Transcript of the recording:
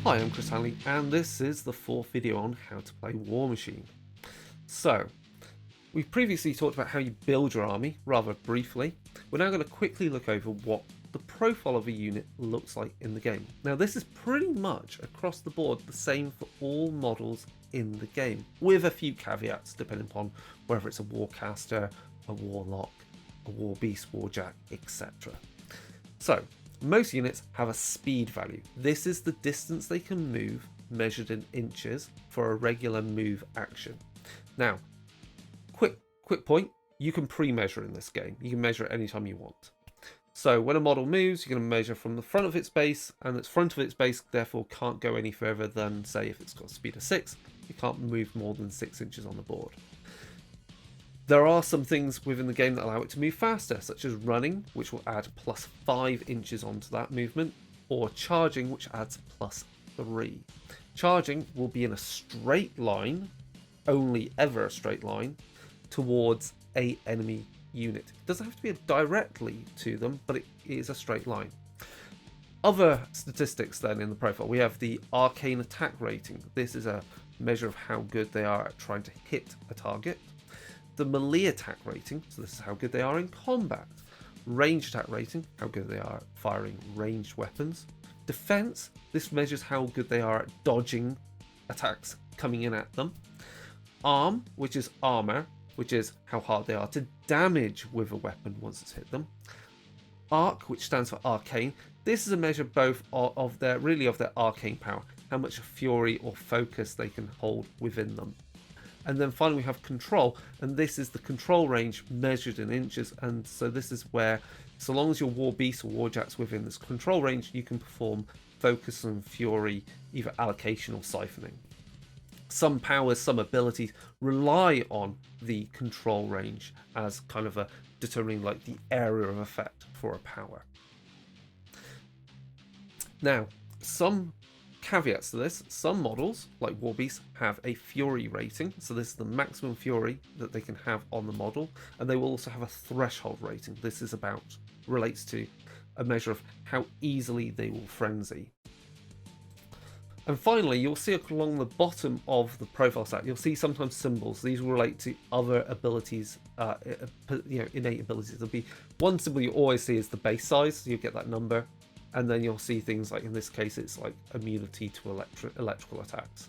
Hi, I'm Chris Hanley, and this is the fourth video on how to play Warmachine. So, we previously talked about how you build your army, rather briefly. We're now going to quickly look over what the profile of a unit looks like in the game. Now, this is pretty much across the board the same for all models in the game, with a few caveats depending upon whether it's a warcaster, a warlock, a war beast, warjack, etc. So, most units have a speed value. This is the distance they can move, measured in inches, for a regular move action. Now, quick point, you can pre-measure in this game. You can measure it anytime you want. So when a model moves, you're going to measure from the front of its base, and its front of its base therefore can't go any further than, say, if it's got a speed of 6, you can't move more than 6 inches on the board. There are some things within the game that allow it to move faster, such as running, which will add plus 5 inches onto that movement, or charging, which adds plus 3. Charging will be in a straight line, only ever a straight line, towards a enemy unit. It doesn't have to be directly to them, but it is a straight line. Other statistics then in the profile, we have the arcane attack rating. This is a measure of how good they are at trying to hit a target. The melee attack rating, so this is how good they are in combat. Range attack rating, how good they are at firing ranged weapons. Defense, this measures how good they are at dodging attacks coming in at them. Arm, which is armor, which is how hard they are to damage with a weapon once it's hit them. Arc, which stands for arcane, this is a measure both of their arcane power, how much fury or focus they can hold within them. And then finally we have control, and this is the control range measured in inches, and so this is where, so long as your war beast or warjack's within this control range, you can perform focus and fury, either allocation or siphoning. Some powers, some abilities rely on the control range as kind of a determining like the area of effect for a power. Now, some caveats to this, some models, like War Beasts, have a fury rating, so this is the maximum fury that they can have on the model, and they will also have a threshold rating. This is relates to a measure of how easily they will frenzy. And finally, you'll see along the bottom of the profile stack, you'll see sometimes symbols. These will relate to other abilities, innate abilities. There'll be one symbol you always see is the base size, so you'll get that number. And then you'll see things like, in this case, it's like immunity to electrical attacks.